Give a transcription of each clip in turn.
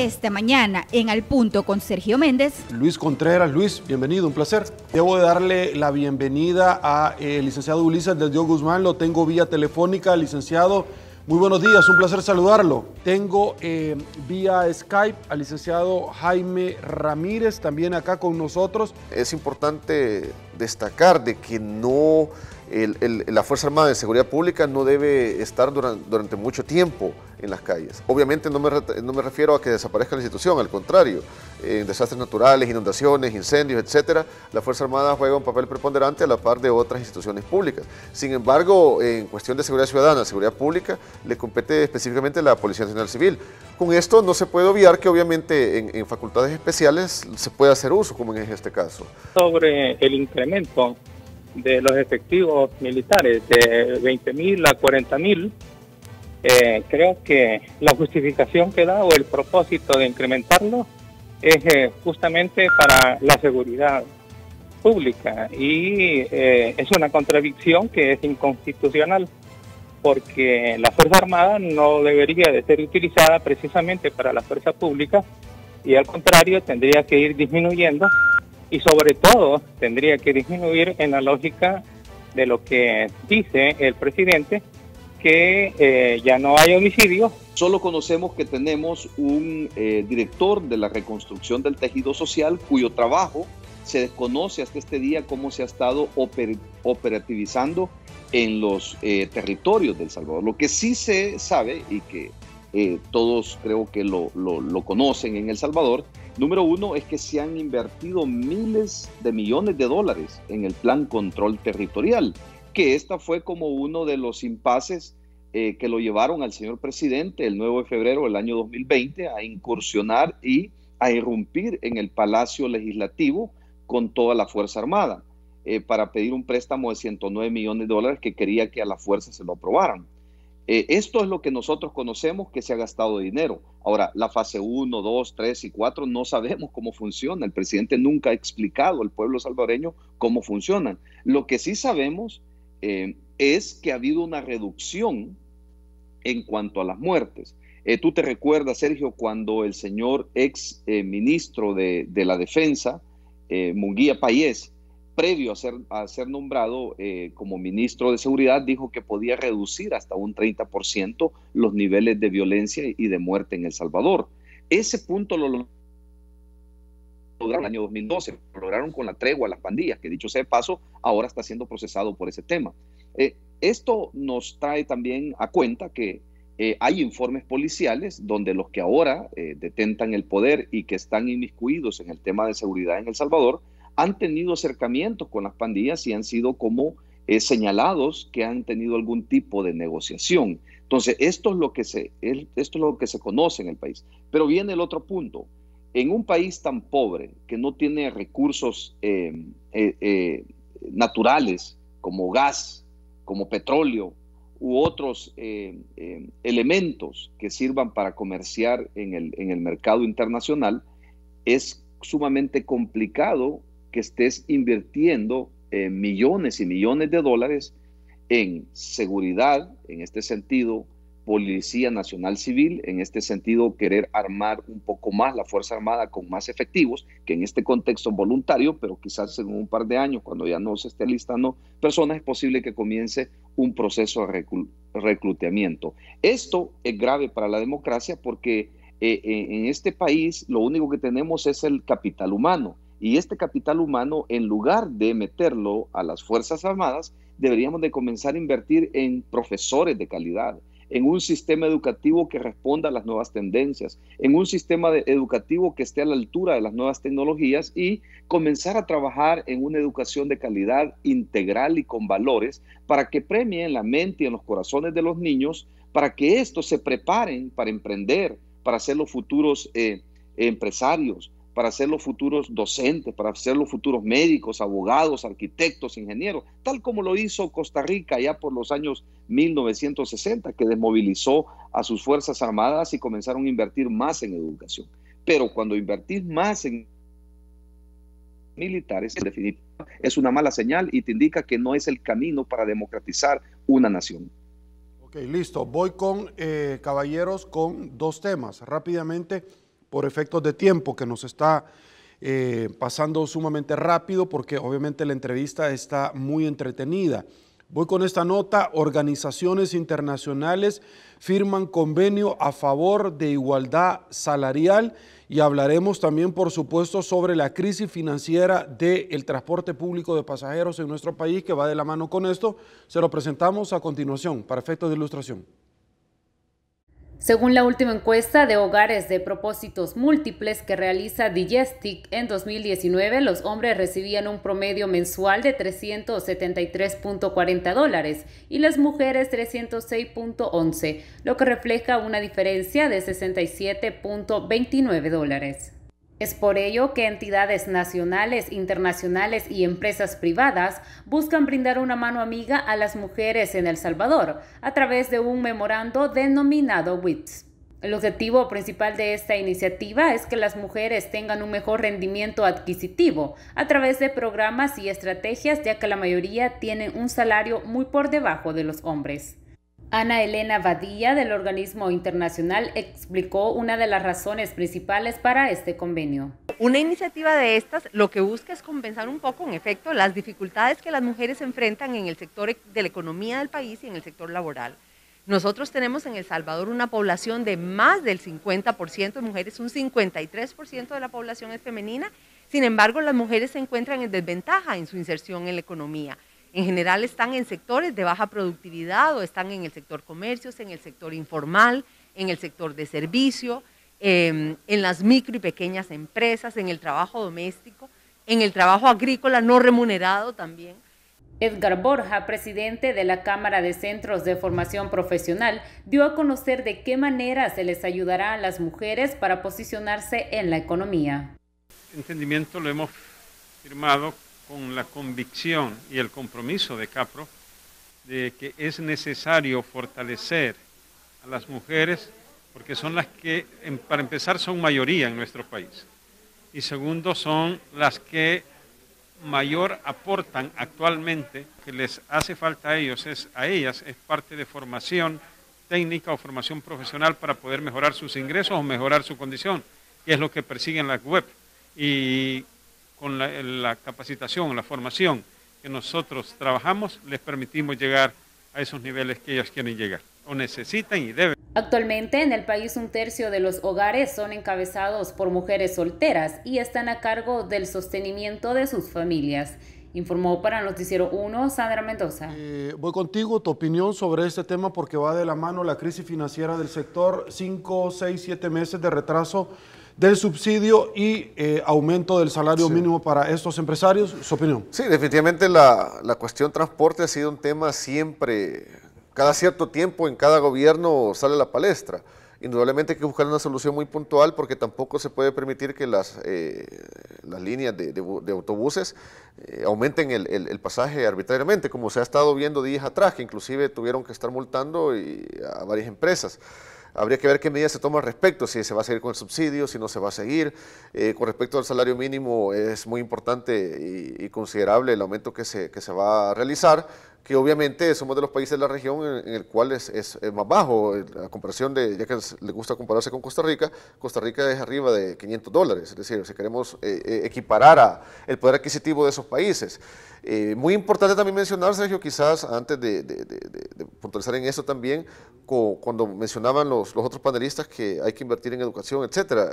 esta mañana en Al Punto con Sergio Méndez. Luis Contreras. Luis, bienvenido, un placer. Debo de darle la bienvenida a licenciado Ulises del Dios Guzmán, lo tengo vía telefónica. Licenciado, muy buenos días, un placer saludarlo. Tengo vía Skype al licenciado Jaime Ramírez, también acá con nosotros. Es importante destacar de que no, la Fuerza Armada de Seguridad Pública no debe estar durante mucho tiempo en las calles. Obviamente no me refiero a que desaparezca la institución, al contrario, en desastres naturales, inundaciones, incendios, etcétera, la Fuerza Armada juega un papel preponderante a la par de otras instituciones públicas. Sin embargo, en cuestión de seguridad ciudadana, seguridad pública, le compete específicamente la Policía Nacional Civil. Con esto no se puede obviar que obviamente en facultades especiales se puede hacer uso, como en este caso. Sobre el incremento de los efectivos militares de 20.000 a 40.000, creo que la justificación que da o el propósito de incrementarlo es justamente para la seguridad pública y es una contradicción que es inconstitucional, porque la Fuerza Armada no debería de ser utilizada precisamente para la fuerza pública y al contrario tendría que ir disminuyendo y sobre todo tendría que disminuir en la lógica de lo que dice el presidente, que ya no hay homicidios. Solo conocemos que tenemos un director de la reconstrucción del tejido social cuyo trabajo se desconoce hasta este día cómo se ha estado operativizando en los territorios de El Salvador. Lo que sí se sabe y que todos creo que lo conocen en El Salvador, número uno es que se han invertido miles de millones de dólares en el Plan Control Territorial, que esta fue como uno de los impases que lo llevaron al señor presidente el 9 de febrero del año 2020 a incursionar y a irrumpir en el Palacio Legislativo con toda la Fuerza Armada para pedir un préstamo de 109 millones de dólares que quería que a la fuerza se lo aprobaran. Esto es lo que nosotros conocemos que se ha gastado dinero. Ahora, la fase 1, 2, 3 y 4 no sabemos cómo funciona. El presidente nunca ha explicado al pueblo salvadoreño cómo funcionan. Lo que sí sabemos es que ha habido una reducción en cuanto a las muertes. Tú te recuerdas, Sergio, cuando el señor ex ministro de la Defensa, Munguía Payés, previo a ser nombrado como ministro de Seguridad, dijo que podía reducir hasta un 30% los niveles de violencia y de muerte en El Salvador. Ese punto lo lograron en el año 2012, lo lograron con la tregua a las pandillas, que dicho sea de paso, ahora está siendo procesado por ese tema. Esto nos trae también a cuenta que hay informes policiales donde los que ahora detentan el poder y que están inmiscuidos en el tema de seguridad en El Salvador han tenido acercamientos con las pandillas y han sido como señalados que han tenido algún tipo de negociación. Entonces, esto es lo que se conoce en el país. Pero viene el otro punto. En un país tan pobre que no tiene recursos naturales como gas, como petróleo u otros elementos que sirvan para comerciar en el mercado internacional, es sumamente complicado que estés invirtiendo millones y millones de dólares en seguridad, en este sentido, Policía Nacional Civil, en este sentido, querer armar un poco más la Fuerza Armada con más efectivos, que en este contexto voluntario, pero quizás en un par de años, cuando ya no se esté listando personas, es posible que comience un proceso de reclutamiento. Esto es grave para la democracia porque en este país lo único que tenemos es el capital humano. Y este capital humano, en lugar de meterlo a las Fuerzas Armadas, deberíamos de comenzar a invertir en profesores de calidad, en un sistema educativo que responda a las nuevas tendencias, en un sistema educativo que esté a la altura de las nuevas tecnologías y comenzar a trabajar en una educación de calidad integral y con valores para que premie en la mente y en los corazones de los niños, para que estos se preparen para emprender, para ser los futuros empresarios, para ser los futuros docentes, para ser los futuros médicos, abogados, arquitectos, ingenieros, tal como lo hizo Costa Rica ya por los años 1960, que desmovilizó a sus Fuerzas Armadas y comenzaron a invertir más en educación. Pero cuando invertís más en militares, en definitiva, es una mala señal y te indica que no es el camino para democratizar una nación. Ok, listo. Voy con caballeros con dos temas. Rápidamente, por efectos de tiempo que nos está pasando sumamente rápido, porque obviamente la entrevista está muy entretenida. Voy con esta nota: organizaciones internacionales firman convenio a favor de igualdad salarial, y hablaremos también, por supuesto, sobre la crisis financiera del transporte público de pasajeros en nuestro país, que va de la mano con esto. Se lo presentamos a continuación, para efectos de ilustración. Según la última encuesta de hogares de propósitos múltiples que realiza Digestic, en 2019 los hombres recibían un promedio mensual de $373.40 y las mujeres $306.11, lo que refleja una diferencia de $67.29. Es por ello que entidades nacionales, internacionales y empresas privadas buscan brindar una mano amiga a las mujeres en El Salvador a través de un memorando denominado WITS. El objetivo principal de esta iniciativa es que las mujeres tengan un mejor rendimiento adquisitivo a través de programas y estrategias, ya que la mayoría tienen un salario muy por debajo de los hombres. Ana Elena Badilla, del organismo internacional, explicó una de las razones principales para este convenio. Una iniciativa de estas lo que busca es compensar un poco, en efecto, las dificultades que las mujeres enfrentan en el sector de la economía del país y en el sector laboral. Nosotros tenemos en El Salvador una población de más del 50% de mujeres, un 53% de la población es femenina. Sin embargo, las mujeres se encuentran en desventaja en su inserción en la economía. En general están en sectores de baja productividad o están en el sector comercios, en el sector informal, en el sector de servicio, en las micro y pequeñas empresas, en el trabajo doméstico, en el trabajo agrícola no remunerado también. Edgar Borja, presidente de la Cámara de Centros de Formación Profesional, dio a conocer de qué manera se les ayudará a las mujeres para posicionarse en la economía. El entendimiento lo hemos firmado con la convicción y el compromiso de CAPRO de que es necesario fortalecer a las mujeres, porque son las que, para empezar, son mayoría en nuestro país, y segundo, son las que mayor aportan actualmente. Que les hace falta a ellas es parte de formación técnica o formación profesional para poder mejorar sus ingresos o mejorar su condición, que es lo que persiguen las web. Y con la capacitación, la formación que nosotros trabajamos, les permitimos llegar a esos niveles que ellos quieren llegar, o necesitan y deben. Actualmente en el país 1/3 de los hogares son encabezados por mujeres solteras y están a cargo del sostenimiento de sus familias. Informó para Noticiero 1, Sandra Mendoza. Voy contigo, tu opinión sobre este tema, porque va de la mano la crisis financiera del sector, 5, 6, 7 meses de retraso del subsidio y aumento del salario mínimo para estos empresarios. ¿Su opinión? Sí, definitivamente la cuestión transporte ha sido un tema siempre, cada cierto tiempo en cada gobierno sale a la palestra. Indudablemente hay que buscar una solución muy puntual, porque tampoco se puede permitir que las líneas de autobuses aumenten el pasaje arbitrariamente, como se ha estado viendo días atrás, que inclusive tuvieron que estar multando a varias empresas. Habría que ver qué medidas se toman al respecto, si se va a seguir con el subsidio, si no se va a seguir. Con respecto al salario mínimo, es muy importante y considerable el aumento que se va a realizar, que obviamente somos de los países de la región en el cual es más bajo. La comparación ya que le gusta compararse con Costa Rica es arriba de $500, es decir, si queremos equiparar el poder adquisitivo de esos países. Muy importante también mencionar, Sergio, quizás antes de puntualizar en eso también, cuando mencionaban los otros panelistas que hay que invertir en educación, etcétera,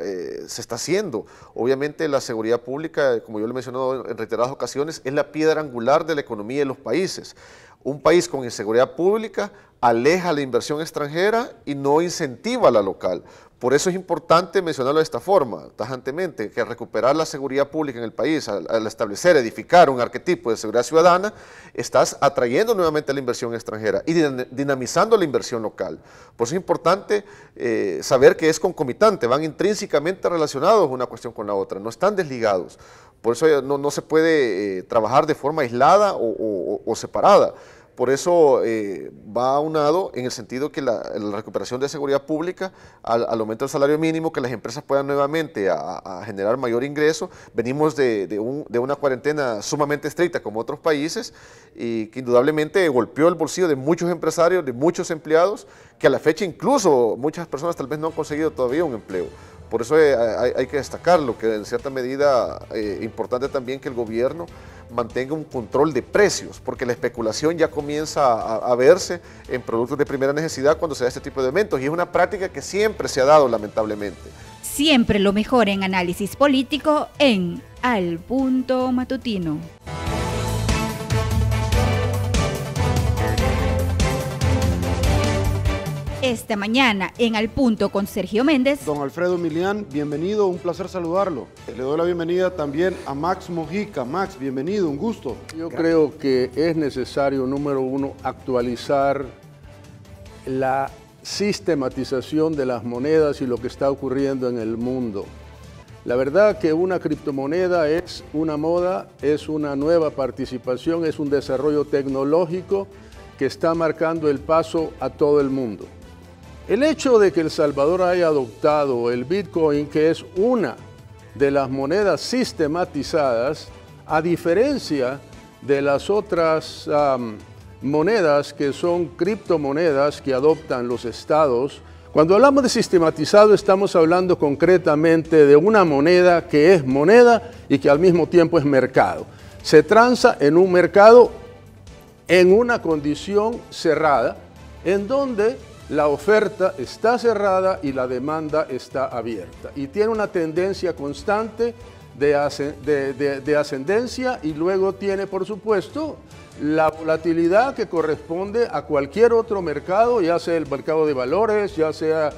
se está haciendo. Obviamente la seguridad pública, como yo le he mencionado en reiteradas ocasiones, es la piedra angular de la economía de los países. Un país con inseguridad pública aleja la inversión extranjera y no incentiva la local. Por eso es importante mencionarlo de esta forma, tajantemente, que al recuperar la seguridad pública en el país, al establecer, edificar un arquetipo de seguridad ciudadana, estás atrayendo nuevamente la inversión extranjera y dinamizando la inversión local. Por eso es importante saber que es concomitante, van intrínsecamente relacionados una cuestión con la otra, no están desligados. Por eso no se puede trabajar de forma aislada o separada, Por eso va aunado en el sentido que la recuperación de seguridad pública, al aumento del salario mínimo, que las empresas puedan nuevamente a generar mayor ingreso. Venimos de una cuarentena sumamente estricta como otros países y que indudablemente golpeó el bolsillo de muchos empresarios, de muchos empleados, que a la fecha incluso muchas personas tal vez no han conseguido todavía un empleo. Por eso hay que destacarlo, que en cierta medida importante también que el gobierno mantenga un control de precios, porque la especulación ya comienza a verse en productos de primera necesidad cuando se da este tipo de eventos, y es una práctica que siempre se ha dado lamentablemente. Siempre lo mejor en análisis político en Al Punto Matutino. Esta mañana en Al Punto con Sergio Méndez. Don Alfredo Milián, bienvenido, un placer saludarlo. Le doy la bienvenida también a Max Mojica. Max, bienvenido, un gusto. Yo creo que es necesario, número uno, actualizar la sistematización de las monedas y lo que está ocurriendo en el mundo. La verdad que una criptomoneda es una moda, es una nueva participación, es un desarrollo tecnológico que está marcando el paso a todo el mundo. El hecho de que El Salvador haya adoptado el Bitcoin, que es una de las monedas sistematizadas, a diferencia de las otras monedas que son criptomonedas que adoptan los estados. Cuando hablamos de sistematizado estamos hablando concretamente de una moneda que es moneda y que al mismo tiempo es mercado. Se transa en un mercado en una condición cerrada, en donde la oferta está cerrada y la demanda está abierta. Y tiene una tendencia constante de ascendencia, y luego tiene, por supuesto, la volatilidad que corresponde a cualquier otro mercado, ya sea el mercado de valores, ya sea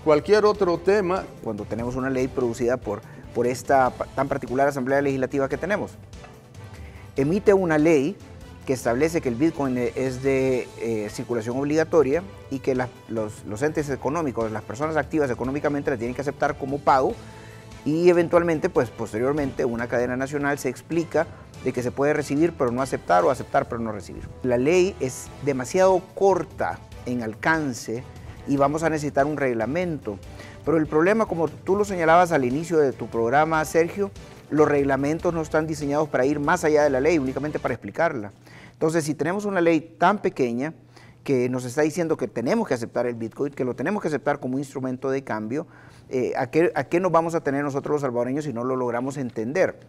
cualquier otro tema. Cuando tenemos una ley producida por esta tan particular Asamblea Legislativa que tenemos, emite una ley que establece que el Bitcoin es de circulación obligatoria y que los entes económicos, las personas activas económicamente la tienen que aceptar como pago, y eventualmente, pues posteriormente, una cadena nacional se explica de que se puede recibir pero no aceptar, o aceptar pero no recibir. La ley es demasiado corta en alcance y vamos a necesitar un reglamento. Pero el problema, como tú lo señalabas al inicio de tu programa, Sergio, los reglamentos no están diseñados para ir más allá de la ley, únicamente para explicarla. Entonces, si tenemos una ley tan pequeña que nos está diciendo que tenemos que aceptar el Bitcoin, que lo tenemos que aceptar como instrumento de cambio, ¿a qué nos vamos a tener nosotros los salvadoreños si no lo logramos entender?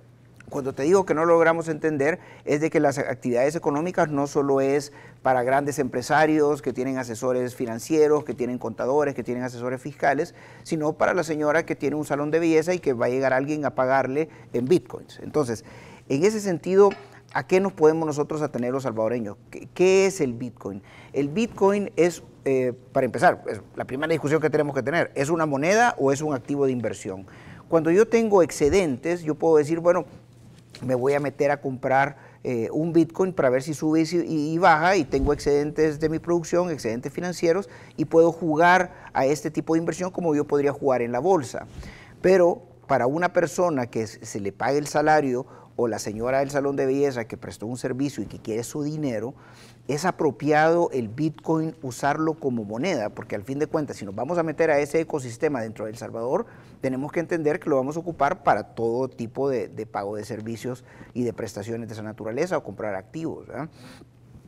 Cuando te digo que no lo logramos entender, es de que las actividades económicas no solo es para grandes empresarios que tienen asesores financieros, que tienen contadores, que tienen asesores fiscales, sino para la señora que tiene un salón de belleza y que va a llegar alguien a pagarle en bitcoins. Entonces, en ese sentido, ¿a qué nos podemos nosotros atener los salvadoreños? ¿Qué es el Bitcoin? El Bitcoin es, para empezar, es la primera discusión que tenemos que tener, ¿es una moneda o es un activo de inversión? Cuando yo tengo excedentes, yo puedo decir, bueno, me voy a meter a comprar un Bitcoin para ver si sube y baja, y tengo excedentes de mi producción, excedentes financieros, y puedo jugar a este tipo de inversión como yo podría jugar en la bolsa. Pero para una persona que se le pague el salario, o la señora del salón de belleza que prestó un servicio y que quiere su dinero, es apropiado el Bitcoin usarlo como moneda, porque al fin de cuentas, si nos vamos a meter a ese ecosistema dentro de El Salvador, tenemos que entender que lo vamos a ocupar para todo tipo de pago de servicios y de prestaciones de esa naturaleza, o comprar activos, ¿verdad?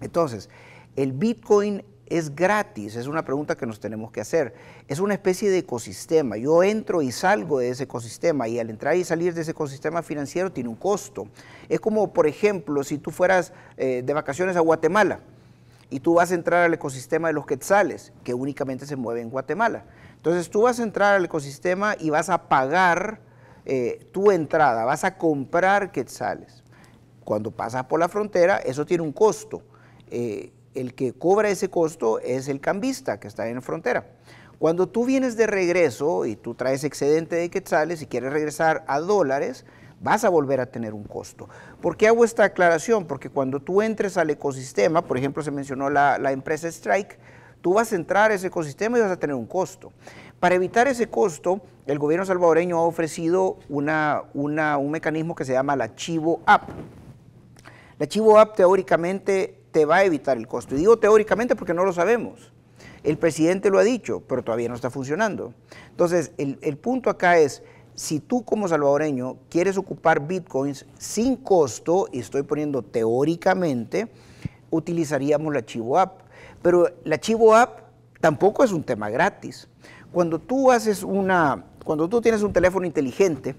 Entonces, el Bitcoin es gratis, es una pregunta que nos tenemos que hacer. Es una especie de ecosistema. Yo entro y salgo de ese ecosistema, y al entrar y salir de ese ecosistema financiero tiene un costo. Es como, por ejemplo, si tú fueras de vacaciones a Guatemala y tú vas a entrar al ecosistema de los quetzales, que únicamente se mueve en Guatemala. Entonces tú vas a entrar al ecosistema y vas a pagar tu entrada, vas a comprar quetzales. Cuando pasas por la frontera, eso tiene un costo. El que cobra ese costo es el cambista que está en la frontera. Cuando tú vienes de regreso y tú traes excedente de quetzales y quieres regresar a dólares, vas a volver a tener un costo. ¿Por qué hago esta aclaración? Porque cuando tú entres al ecosistema, por ejemplo, se mencionó la empresa Strike, tú vas a entrar a ese ecosistema y vas a tener un costo. Para evitar ese costo, el gobierno salvadoreño ha ofrecido un mecanismo que se llama la Chivo App. La Chivo App teóricamente te va a evitar el costo. Y digo teóricamente porque no lo sabemos. El presidente lo ha dicho, pero todavía no está funcionando. Entonces, el punto acá es, si tú como salvadoreño quieres ocupar bitcoins sin costo, y estoy poniendo teóricamente, utilizaríamos la Chivo App. Pero la Chivo App tampoco es un tema gratis. Cuando tú tienes un teléfono inteligente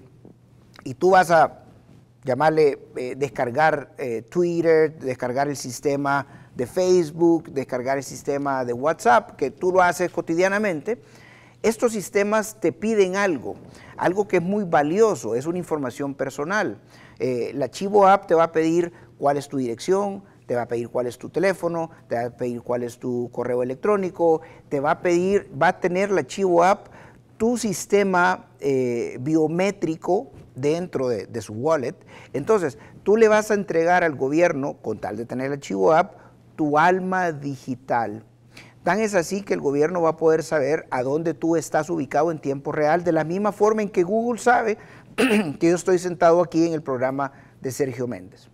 y tú vas a llamarle, descargar Twitter, descargar el sistema de Facebook, descargar el sistema de WhatsApp, que tú lo haces cotidianamente, estos sistemas te piden algo que es muy valioso, es una información personal. La Chivo App te va a pedir cuál es tu dirección, te va a pedir cuál es tu teléfono, te va a pedir cuál es tu correo electrónico, va a tener la Chivo App tu sistema biométrico dentro de su wallet. Entonces, tú le vas a entregar al gobierno, con tal de tener la Chivo App, tu alma digital. Tan es así que el gobierno va a poder saber a dónde tú estás ubicado en tiempo real, de la misma forma en que Google sabe que yo estoy sentado aquí en el programa de Sergio Méndez.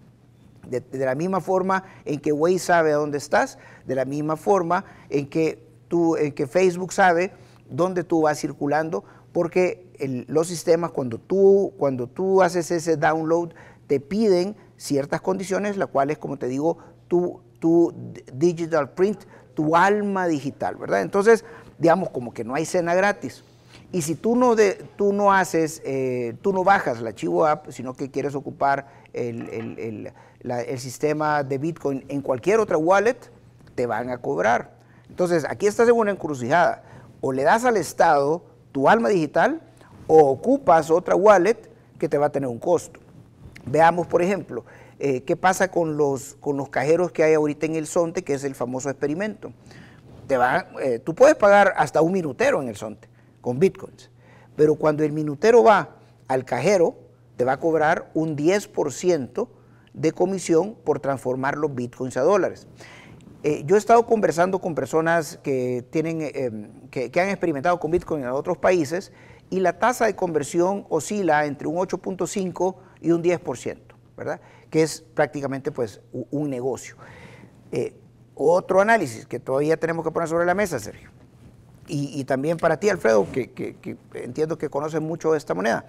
De la misma forma en que Waze sabe a dónde estás, de la misma forma en que Facebook sabe dónde tú vas circulando, porque los sistemas, cuando tú haces ese download, te piden ciertas condiciones, las cuales, como te digo, tu digital print, tu alma digital, ¿verdad? Entonces, digamos, como que no hay cena gratis. Y si tú no bajas la Chivo App, sino que quieres ocupar el sistema de Bitcoin en cualquier otra wallet, te van a cobrar. Entonces, aquí estás en una encrucijada. O le das al Estado tu alma digital o ocupas otra wallet que te va a tener un costo. Veamos, por ejemplo, qué pasa con los cajeros que hay ahorita en el Zonte, que es el famoso experimento. Tú puedes pagar hasta un minutero en el Zonte con bitcoins, pero cuando el minutero va al cajero, te va a cobrar un 10% de comisión por transformar los bitcoins a dólares. Yo he estado conversando con personas que han experimentado con bitcoin en otros países y la tasa de conversión oscila entre un 8.5 y un 10%, ¿verdad? Que es prácticamente pues un negocio. Otro análisis que todavía tenemos que poner sobre la mesa, Sergio, y también para ti, Alfredo, que entiendo que conoces mucho de esta moneda.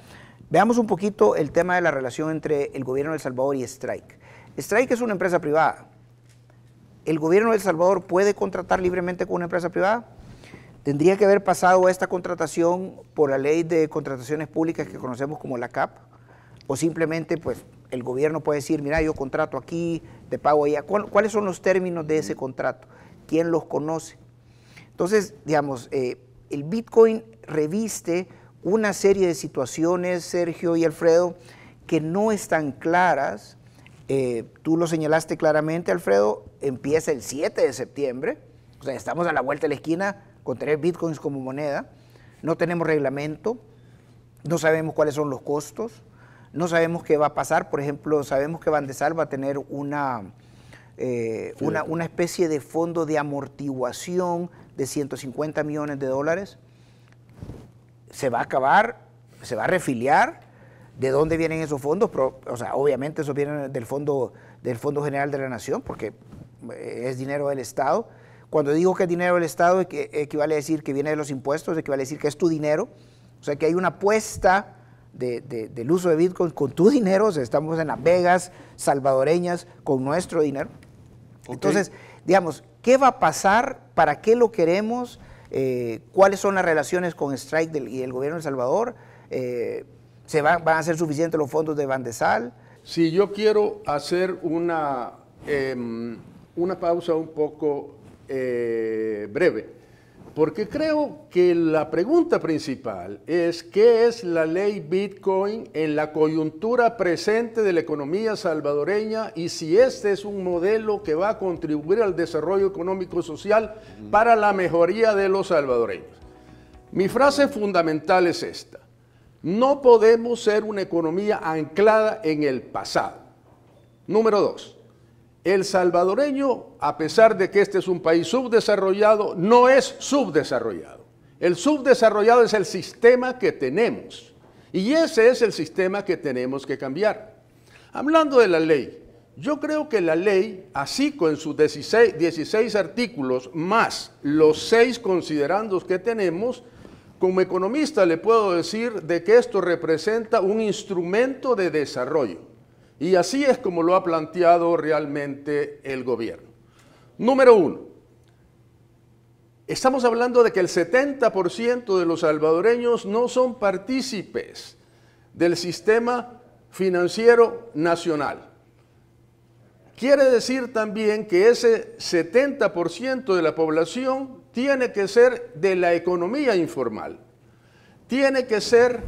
Veamos un poquito el tema de la relación entre el gobierno de El Salvador y Strike. Strike es una empresa privada. ¿El gobierno de El Salvador puede contratar libremente con una empresa privada? ¿Tendría que haber pasado esta contratación por la ley de contrataciones públicas que conocemos como la CAP? ¿O simplemente pues el gobierno puede decir, mira, yo contrato aquí, te pago allá? ¿Cuáles son los términos de ese contrato? ¿Quién los conoce? Entonces, digamos, el Bitcoin reviste una serie de situaciones, Sergio y Alfredo, que no están claras. Tú lo señalaste claramente, Alfredo, empieza el 7 de septiembre, o sea, estamos a la vuelta de la esquina con tener bitcoins como moneda, no tenemos reglamento, no sabemos cuáles son los costos, no sabemos qué va a pasar. Por ejemplo, sabemos que Bandesal va a tener una especie de fondo de amortiguación de 150 millones de dólares, se va a acabar, se va a refiliar. ¿De dónde vienen esos fondos? O sea, obviamente esos vienen del Fondo General de la Nación, porque es dinero del Estado. Cuando digo que es dinero del Estado, equivale a decir que viene de los impuestos, equivale a decir que es tu dinero. O sea, que hay una apuesta del uso de Bitcoin con tu dinero. O sea, estamos en Las Vegas, salvadoreñas, con nuestro dinero. Okay. Entonces, digamos, ¿qué va a pasar? ¿Para qué lo queremos? ¿Cuáles son las relaciones con Strike y el gobierno de El Salvador? ¿Van a ser suficientes los fondos de Bandesal? Sí, yo quiero hacer una pausa un poco breve, porque creo que la pregunta principal es ¿qué es la ley Bitcoin en la coyuntura presente de la economía salvadoreña y si este es un modelo que va a contribuir al desarrollo económico y social para la mejoría de los salvadoreños? Mi frase fundamental es esta: no podemos ser una economía anclada en el pasado. Número 2, el salvadoreño, a pesar de que este es un país subdesarrollado, no es subdesarrollado. El subdesarrollado es el sistema que tenemos y ese es el sistema que tenemos que cambiar. Hablando de la ley, Yo creo que la ley, así con sus 16 artículos, más los 6 considerandos que tenemos, como economista le puedo decir de que esto representa un instrumento de desarrollo. Y así es como lo ha planteado realmente el gobierno. Número 1. Estamos hablando de que el 70% de los salvadoreños no son partícipes del sistema financiero nacional. Quiere decir también que ese 70% de la población tiene que ser de la economía informal. Tiene que ser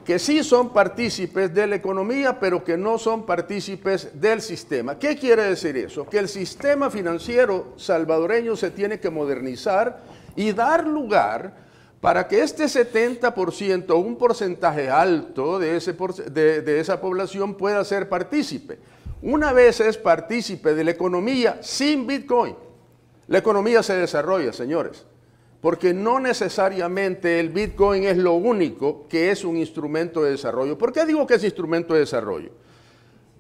que sí son partícipes de la economía, pero que no son partícipes del sistema. ¿Qué quiere decir eso? Que el sistema financiero salvadoreño se tiene que modernizar y dar lugar para que este 70%, un porcentaje alto de esa población pueda ser partícipe. Una vez es partícipe de la economía sin Bitcoin, la economía se desarrolla, señores, porque no necesariamente el Bitcoin es lo único que es un instrumento de desarrollo. ¿Por qué digo que es instrumento de desarrollo?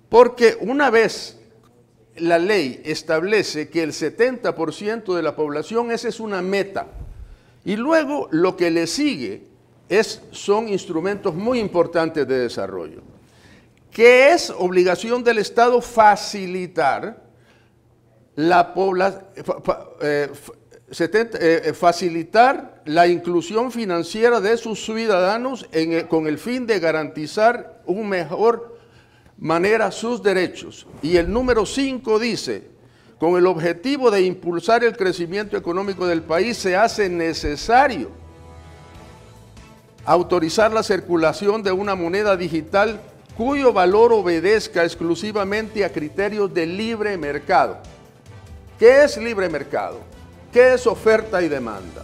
Porque una vez la ley establece que el 70% de la población, esa es una meta, y luego lo que le sigue son instrumentos muy importantes de desarrollo. Que es obligación del Estado facilitar facilitar la inclusión financiera de sus ciudadanos con el fin de garantizar una mejor manera sus derechos. Y el número 5 dice, con el objetivo de impulsar el crecimiento económico del país, se hace necesario autorizar la circulación de una moneda digital cuyo valor obedezca exclusivamente a criterios de libre mercado. ¿Qué es libre mercado? ¿Qué es oferta y demanda?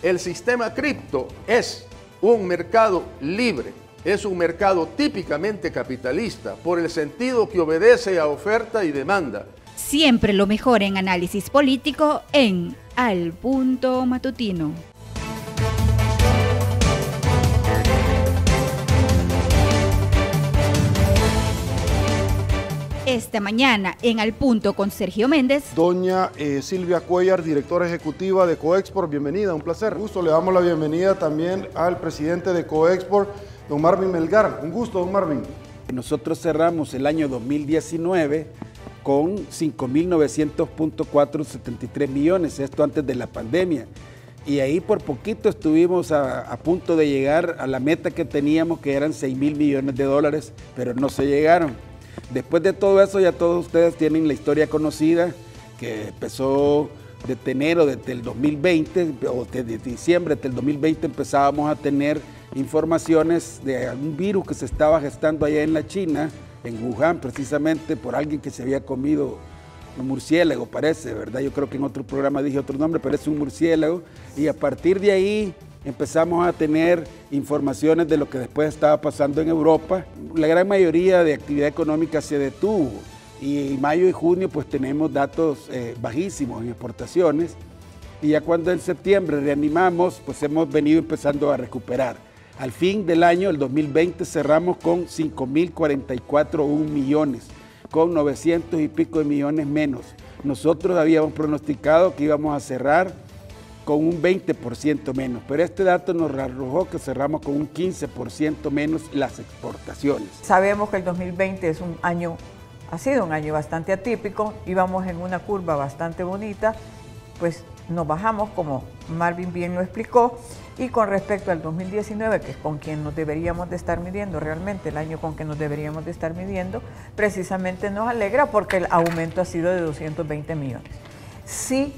El sistema cripto es un mercado libre, es un mercado típicamente capitalista, por el sentido que obedece a oferta y demanda. Siempre lo mejor en análisis político en Al Punto Matutino. Esta mañana en Al Punto con Sergio Méndez. Doña Silvia Cuellar, directora ejecutiva de Coexport, bienvenida, un placer. Un gusto, le damos la bienvenida también al presidente de Coexport, don Marvin Melgar. Un gusto, don Marvin. Nosotros cerramos el año 2019 con 5.900.473 millones, esto antes de la pandemia. Y ahí por poquito estuvimos a punto de llegar a la meta que teníamos, que eran 6.000 millones de dólares, pero no se llegaron. Después de todo eso, ya todos ustedes tienen la historia conocida, que empezó desde enero del 2020, o desde diciembre del 2020 empezábamos a tener informaciones de algún virus que se estaba gestando allá en la China, en Wuhan precisamente, por alguien que se había comido un murciélago, parece, ¿verdad? Yo creo que en otro programa dije otro nombre, pero es un murciélago, y a partir de ahí empezamos a tener informaciones de lo que después estaba pasando en Europa. La gran mayoría de actividad económica se detuvo y en mayo y junio pues tenemos datos bajísimos en exportaciones, y ya cuando en septiembre reanimamos pues hemos venido empezando a recuperar. Al fin del año, el 2020, cerramos con 5.044 millones, con 900 y pico de millones menos. Nosotros habíamos pronosticado que íbamos a cerrar con un 20% menos, pero este dato nos arrojó que cerramos con un 15% menos las exportaciones. Sabemos que el 2020 ha sido un año bastante atípico, íbamos en una curva bastante bonita, pues nos bajamos, como Marvin bien lo explicó, y con respecto al 2019, que es con quien nos deberíamos de estar midiendo, realmente el año con que nos deberíamos de estar midiendo, precisamente nos alegra porque el aumento ha sido de 220 millones. Si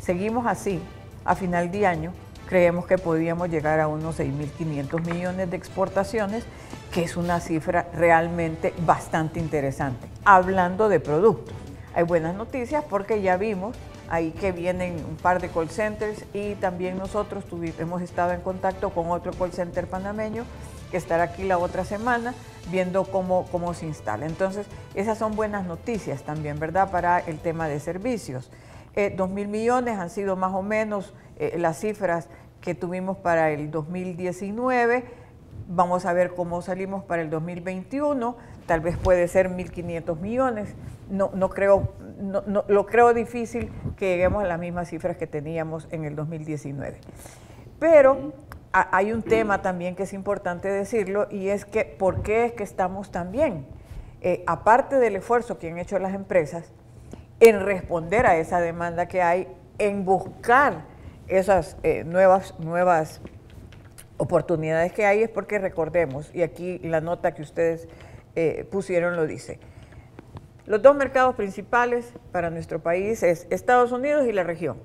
seguimos así, a final de año, creemos que podríamos llegar a unos 6.500 millones de exportaciones, que es una cifra realmente bastante interesante. Hablando de productos, hay buenas noticias porque ya vimos ahí que vienen un par de call centers, y también nosotros hemos estado en contacto con otro call center panameño que estará aquí la otra semana viendo cómo se instala. Entonces, esas son buenas noticias también, ¿verdad?, para el tema de servicios. 2.000 millones han sido más o menos las cifras que tuvimos para el 2019. Vamos a ver cómo salimos para el 2021. Tal vez puede ser 1.500 millones. lo creo difícil que lleguemos a las mismas cifras que teníamos en el 2019. Pero hay un tema también que es importante decirlo, y es que ¿por qué es que estamos tan bien? Aparte del esfuerzo que han hecho las empresas en responder a esa demanda que hay, en buscar esas nuevas oportunidades que hay, es porque recordemos, y aquí la nota que ustedes pusieron lo dice, los dos mercados principales para nuestro país es Estados Unidos y la región.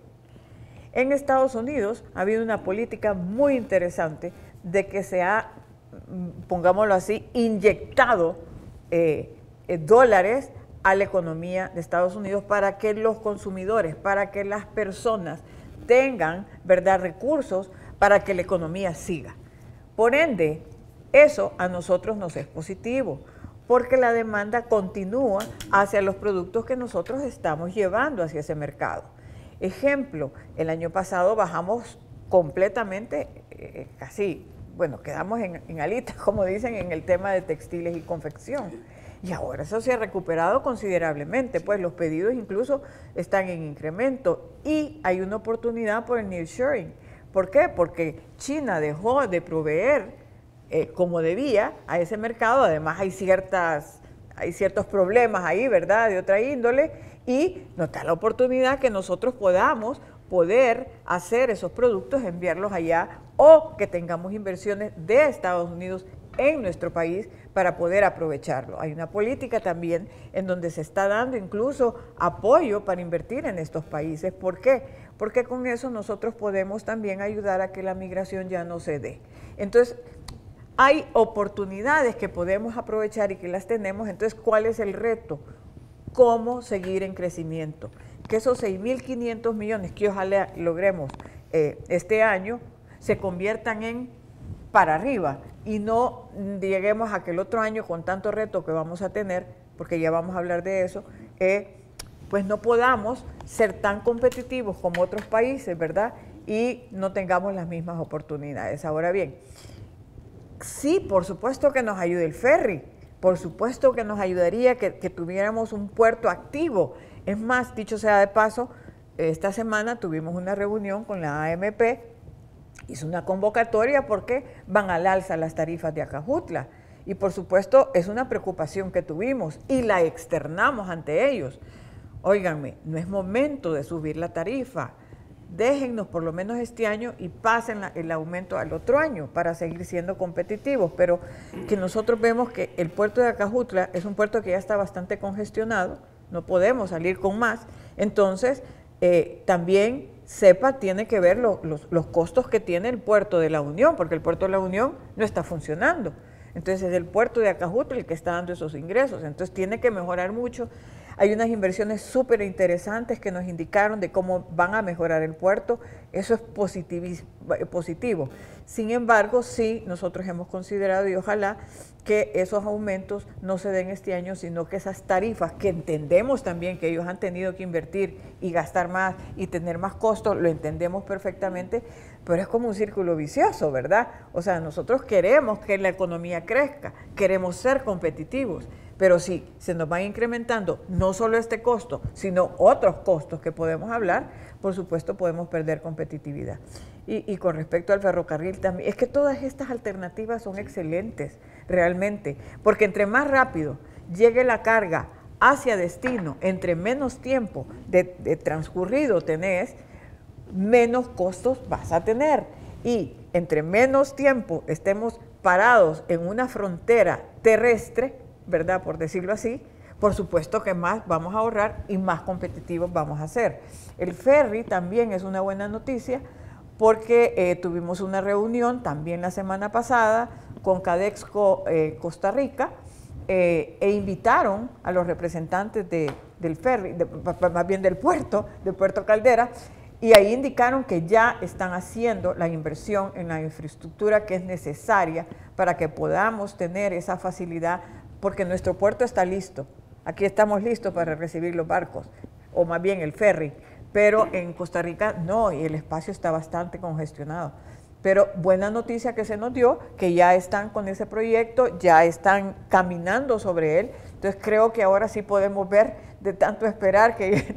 En Estados Unidos ha habido una política muy interesante de que se ha, pongámoslo así, inyectado dólares a la economía de Estados Unidos para que los consumidores, para que las personas tengan, ¿verdad?, recursos para que la economía siga. Por ende, eso a nosotros nos es positivo, porque la demanda continúa hacia los productos que nosotros estamos llevando hacia ese mercado. Ejemplo, el año pasado bajamos completamente, casi, bueno, quedamos en alitas, como dicen, en el tema de textiles y confección. Y ahora eso se ha recuperado considerablemente, pues los pedidos incluso están en incremento y hay una oportunidad por el nearshoring. ¿Por qué? Porque China dejó de proveer como debía a ese mercado. Además hay ciertos problemas ahí, ¿verdad?, de otra índole, y nos da la oportunidad que nosotros podamos hacer esos productos, enviarlos allá, o que tengamos inversiones de Estados Unidos en nuestro país para poder aprovecharlo. Hay una política también en donde se está dando incluso apoyo para invertir en estos países. ¿Por qué? Porque con eso nosotros podemos también ayudar a que la migración ya no se dé. Entonces, hay oportunidades que podemos aprovechar y que las tenemos. Entonces, ¿cuál es el reto? ¿Cómo seguir en crecimiento? Que esos 6.500 millones que ojalá logremos este año se conviertan en para arriba y no lleguemos a que el otro año, con tanto reto que vamos a tener, porque ya vamos a hablar de eso, pues no podamos ser tan competitivos como otros países, ¿verdad? Y no tengamos las mismas oportunidades. Ahora bien, sí, por supuesto que nos ayude el ferry, por supuesto que nos ayudaría que tuviéramos un puerto activo. Es más, dicho sea de paso, esta semana tuvimos una reunión con la AMP, hizo una convocatoria porque van al alza las tarifas de Acajutla. Y por supuesto es una preocupación que tuvimos y la externamos ante ellos. Óiganme, no es momento de subir la tarifa. Déjennos por lo menos este año y pasen el aumento al otro año para seguir siendo competitivos. Pero que nosotros vemos que el puerto de Acajutla es un puerto que ya está bastante congestionado, no podemos salir con más. Entonces, también CEPA tiene que ver los costos que tiene el puerto de la Unión, porque el puerto de la Unión no está funcionando. Entonces es el puerto de Acajutla el que está dando esos ingresos, entonces tiene que mejorar mucho. Hay unas inversiones súper interesantes que nos indicaron de cómo van a mejorar el puerto, eso es positivo. Sin embargo, sí, nosotros hemos considerado y ojalá que esos aumentos no se den este año, sino que esas tarifas, que entendemos también que ellos han tenido que invertir y gastar más y tener más costos, lo entendemos perfectamente, pero es como un círculo vicioso, ¿verdad? O sea, nosotros queremos que la economía crezca, queremos ser competitivos, pero si se nos van incrementando no solo este costo, sino otros costos que podemos hablar, por supuesto podemos perder competitividad. Y con respecto al ferrocarril también, es que todas estas alternativas son excelentes, realmente, porque entre más rápido llegue la carga hacia destino, entre menos tiempo de transcurrido tenés, menos costos vas a tener. Y entre menos tiempo estemos parados en una frontera terrestre, ¿verdad?, por decirlo así, por supuesto que más vamos a ahorrar y más competitivos vamos a ser. El ferry también es una buena noticia porque tuvimos una reunión también la semana pasada con Cadexco Costa Rica e invitaron a los representantes del ferry, más bien del Puerto Caldera, y ahí indicaron que ya están haciendo la inversión en la infraestructura que es necesaria para que podamos tener esa facilidad, porque nuestro puerto está listo. Aquí estamos listos para recibir los barcos, o más bien el ferry, pero en Costa Rica no, y el espacio está bastante congestionado. Pero buena noticia que se nos dio, que ya están con ese proyecto, ya están caminando sobre él. Entonces creo que ahora sí podemos ver, de tanto esperar, que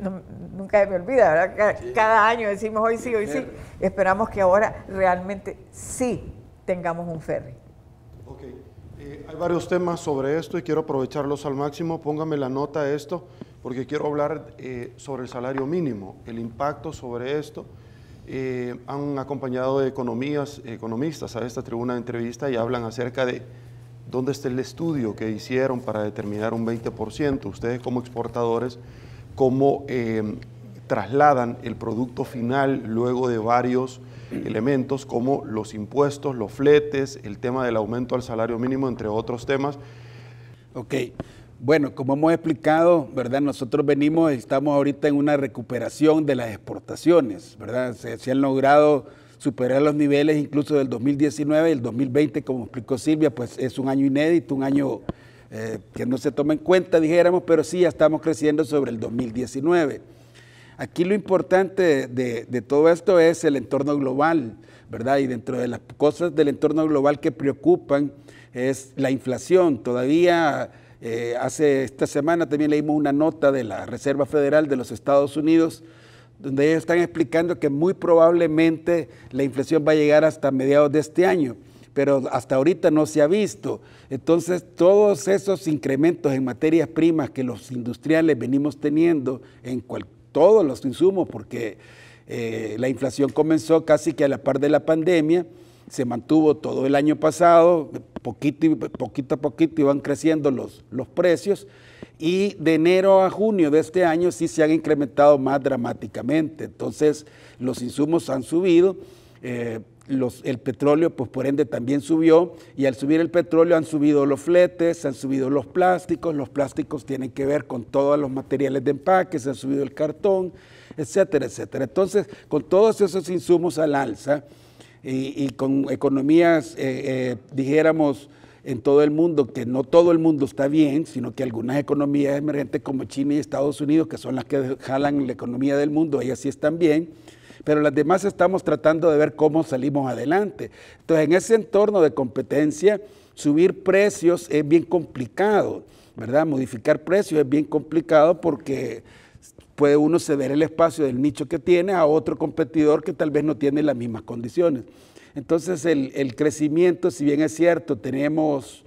nunca se me olvida, ¿verdad? Cada año decimos hoy sí, esperamos que ahora realmente sí tengamos un ferry. Ok, hay varios temas sobre esto y quiero aprovecharlos al máximo. Póngame la nota a esto, porque quiero hablar sobre el salario mínimo, el impacto sobre esto. Han acompañado de economistas a esta tribuna de entrevista y hablan acerca de dónde está el estudio que hicieron para determinar un 20%. Ustedes como exportadores, ¿cómo trasladan el producto final luego de varios elementos como los impuestos, los fletes, el tema del aumento al salario mínimo, entre otros temas? Ok. Bueno, como hemos explicado, ¿verdad? Nosotros estamos ahorita en una recuperación de las exportaciones, ¿verdad? Se han logrado superar los niveles incluso del 2019 y el 2020, como explicó Silvia, pues es un año inédito, un año que no se toma en cuenta, dijéramos, pero sí ya estamos creciendo sobre el 2019. Aquí lo importante de todo esto es el entorno global, ¿verdad? Y dentro de las cosas del entorno global que preocupan es la inflación. Todavía esta semana también leímos una nota de la Reserva Federal de los Estados Unidos, donde ellos están explicando que muy probablemente la inflación va a llegar hasta mediados de este año, pero hasta ahorita no se ha visto. Entonces, todos esos incrementos en materias primas que los industriales venimos teniendo en todos los insumos, porque la inflación comenzó casi que a la par de la pandemia, se mantuvo todo el año pasado, poquito a poquito iban creciendo los precios, y de enero a junio de este año sí se han incrementado más dramáticamente. Entonces los insumos han subido, el petróleo pues por ende también subió, y al subir el petróleo han subido los fletes, han subido los plásticos tienen que ver con todos los materiales de empaque, se ha subido el cartón, etcétera, etcétera. Entonces, con todos esos insumos al alza y con economías, dijéramos, en todo el mundo, que no todo el mundo está bien, sino que algunas economías emergentes como China y Estados Unidos, que son las que jalan la economía del mundo, ellas sí están bien, pero las demás estamos tratando de ver cómo salimos adelante. Entonces, en ese entorno de competencia, subir precios es bien complicado, ¿verdad? Modificar precios es bien complicado porque puede uno ceder el espacio del nicho que tiene a otro competidor que tal vez no tiene las mismas condiciones. Entonces, el crecimiento, si bien es cierto, tenemos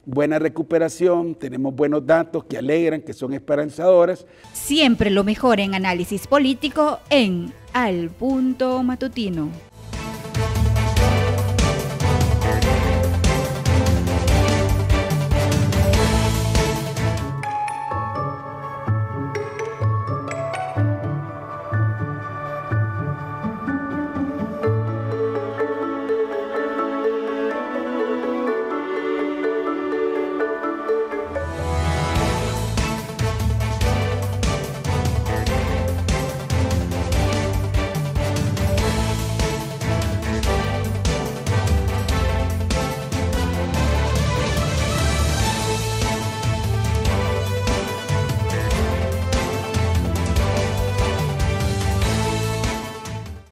buena recuperación, tenemos buenos datos que alegran, que son esperanzadores. Siempre lo mejor en análisis político en Al Punto Matutino.